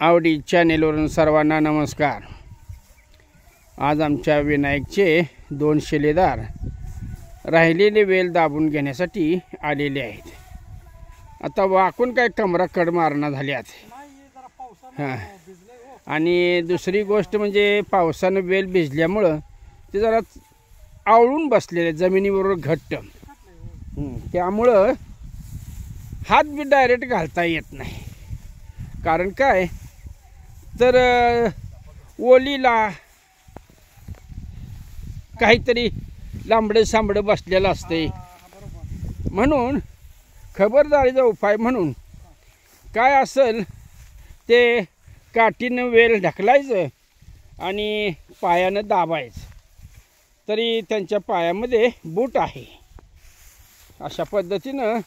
आवडी चॅनेलवरून सर्वांना नमस्कार। आज आमच्या विनायकचे 2 शिलेदार राहिलेले वेल दाबून घेण्यासाठी आलेले आहेत। आता वाकून काय कमरा कड मारणा झाल्यात। आणि दुसरी गोष्ट म्हणजे पावसाने वेल भिजल्यामुळे ते जरा आवळून बसलेले जमिनीवर घट्ट, त्यामुळे हात बी डायरेक्ट घालता येत नाही। कारण काय तर ओलीला काहीतरी लांबडे सांबडे बसलेलं असते, म्हणून खबरदारीचा उपाय म्हणून काय असेल ते काठीनं वेल ढकलायचं आणि पायानं दाबायचं। तरी त्यांच्या पायामध्ये बूट आहे, अशा पद्धतीनं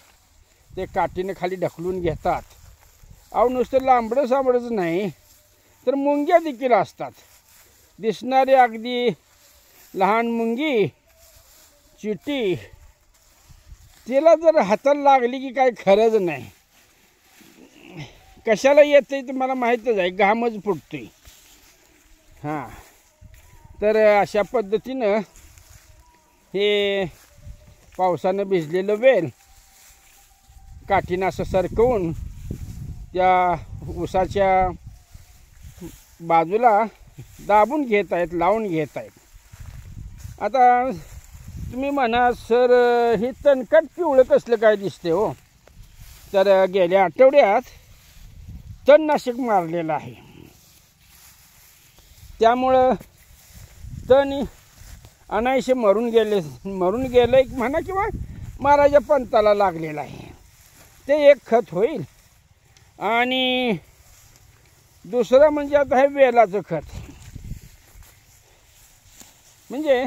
ते काठीनं खाली ढकलून घेतात। अहो नुसतं लांबडं सांबडंच नाही तर मुंग्या देखील असतात, दिसणारी अगदी लहान मुंगी चिटी, तिला जर हाताला लागली की काय खरंच नाही। कशाला येते ते मला माहीतच आहे, घामच फुटतोय। हां, तर अशा पद्धतीनं हे पावसानं भिजलेलं वेल काठीनं असं सरकवून त्या उसाच्या बाजूला दाबून घेत आहेत, लावून घेत आहेत। आता तुम्ही म्हणा सर हे तणकट पिवळं कसलं काय दिसते हो, तर गेल्या आठवड्यात तणनाशक मारलेलं आहे, त्यामुळं तण अनायसे मरून गेले म्हणा, किंवा माराच्या पंताला लागलेलं आहे, ते एक खत होईल। आणि दुसरं म्हणजे आता हे वेलाचं खत, म्हणजे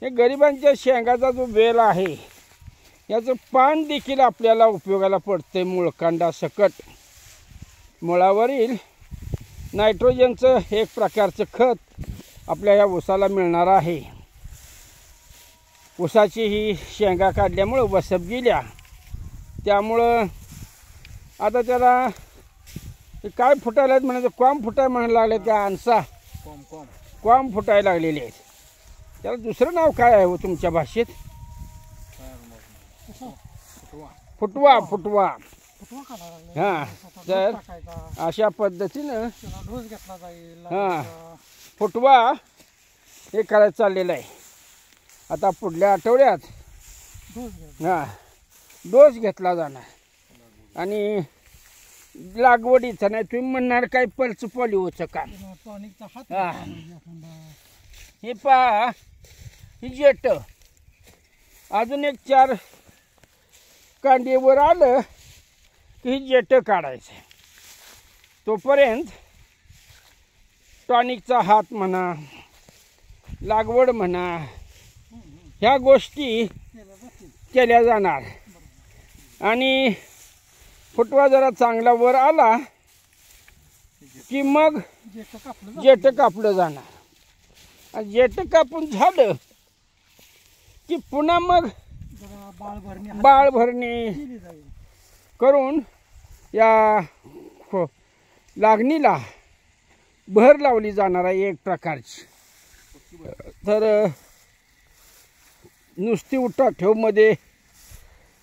हे गरिबांच्या शेंगाचा जो वेल आहे याचं पान देखील आपल्याला उपयोगाला पडते। मुळकांडा सकट मुळावरील नायट्रोजनचं एक प्रकारचं खत आपल्या या ऊसाला मिळणार आहे। ऊसाची ही शेंगा काढल्यामुळं वसप गेल्या, त्यामुळं आता त्याला काय फुटायला म्हणायचं, कॉम फुटाय म्हणायला लागले, त्या आणसा कॉम फुटायला लागलेले आहेत। त्याला दुसरं नाव काय आहे हो तुमच्या भाषेत? फुटवा फुटवा। हां, तर अशा पद्धतीनं हां फुटवा हे करायचं चाललेलं आहे। आता पुढल्या आठवड्यात हां डोस घेतला जाणार आणि लागवडीचा नाही, तुम्ही म्हणणार काय पल्स पॉलिओचं का? हे पहा, ही जेट अजून एक 4 कांडीवर आलं की ही जेट काढायचं। तोपर्यंत टॉनिकचा हात म्हणा, लागवड म्हणा, ह्या गोष्टी केल्या जाणार। आणि फुटवा जरा चांगला वर आला की मग जेट कापलं जाणार। आणि जेट कापून झालं की पुन्हा मग बाळ भरणे करून या लागणीला भर लावली जाणार आहे एक प्रकारची। तर नुसती उठाठेवमध्ये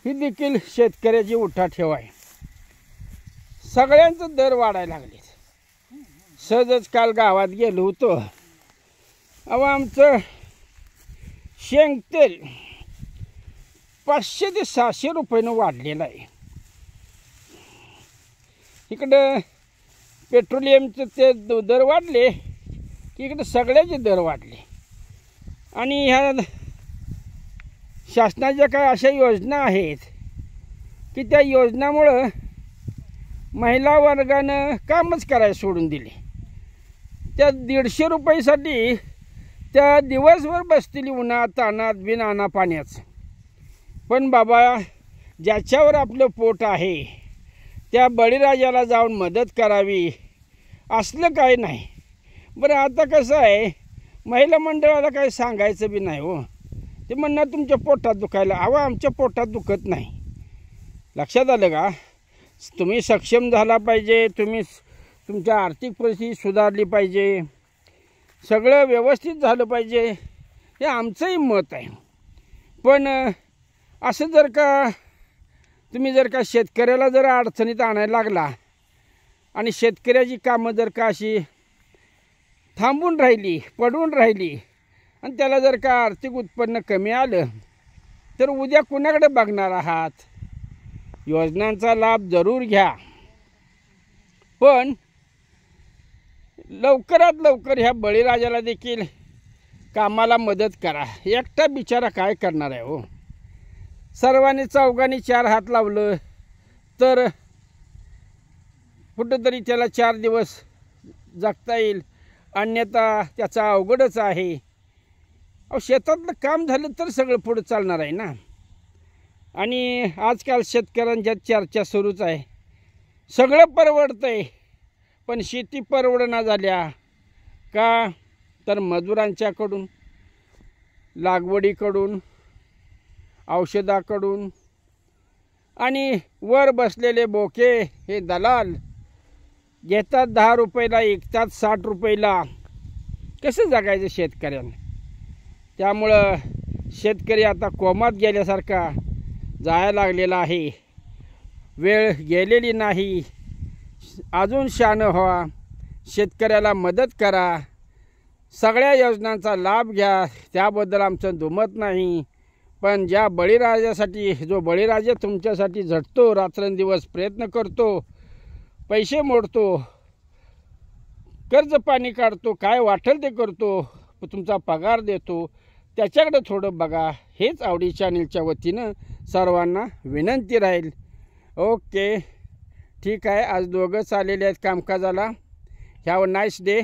ही देखील शेतकऱ्याची उठाठेव आहे। सगळ्यांचं दर वाढायला लागले। सहजच काल गावात गेलो होतो, अहो आमचं शेंगतेल 500 ते 600 रुपयानं वाढलेलं आहे। इकडं पेट्रोलियमचं ते दर वाढले की इकडं सगळ्याचे दर वाढले। आणि ह्या शासनाच्या काय अशा योजना आहेत की त्या योजनामुळं महिला वर्गानं कामच करायला सोडून दिले। त्या 150 रुपयासाठी त्या दिवसभर बसतील उन्हात तानात बिन आणा पाण्याचं। पण बाबा ज्याच्यावर आपलं पोट आहे त्या बळीराजाला जाऊन मदत करावी असलं काय नाही। बरं आता कसं आहे, महिला मंडळाला काही सांगायचं बी नाही हो, ते म्हणणार तुमच्या पोटात दुखायला। अहो आमच्या पोटात दुखत नाही, लक्षात आलं का? तुम्ही सक्षम झाला पाहिजे, तुम्ही तुमच्या आर्थिक परिस्थिती सुधारली पाहिजे, सगळं व्यवस्थित झालं पाहिजे, हे आमचंही मत आहे. पण असं जर का तुम्ही जर का शेतकऱ्याला जर अडचणीत आणायला लागला आणि शेतकऱ्याची कामं जर का अशी थांबून राहिली, पडून राहिली आणि त्याला जर का आर्थिक उत्पन्न कमी आलं तर उद्या कुणाकडे बघणार आहात? योजनांचा लाभ जरूर घ्या, पण लवकरात लवकर ह्या बळीराजाला देखील कामाला मदत करा. एकटा बिचारा काय करणार आहे हो? सर्वांनी चौघांनी 4 हात लावलं तर कुठंतरी त्याला 4 दिवस जगता येईल, अन्यथा त्याचा अवघडच आहे. अहो, शेतातलं काम झालं तर सगळं पुढं चालणार आहे ना. आणि आजकाल शेतकऱ्यांच्या चर्चा सुरूच आहे, सगळं परवडतंय पण शेती परवडना झाल्या का? तर मजुरांच्याकडून, लागवडीकडून, औषधाकडून आणि वर बसलेले बोके हे दलाल घेतात 10 रुपयाला, विकतात 60 रुपयाला. कसं जगायचं शेतकऱ्यानं? त्यामुळं शेतकरी आता कोमात गेल्यासारखा जायला लागलेला आहे. वेळ गेलेली नाही, अजून शहाणं व्हा, शेतकऱ्याला मदत करा, सगळ्या योजनांचा लाभ घ्या. त्याबद्दल आमचं दुमत नाही. पण ज्या बळीराजासाठी, जो बळीराजा तुमच्यासाठी झटतो, रात्रंदिवस प्रयत्न करतो, पैसे मोडतो, कर्ज पाणी काढतो, काय वाटेल ते करतो, तुमचा पगार देतो, त्याच्याकडे थोडं बघा. हेच आवडी चॅनलच्या वतीनं सर्वांना विनंती राहील. ओके, ठीक आहे. आज दोघंच आलेले आहेत कामकाजाला. Have a nice day.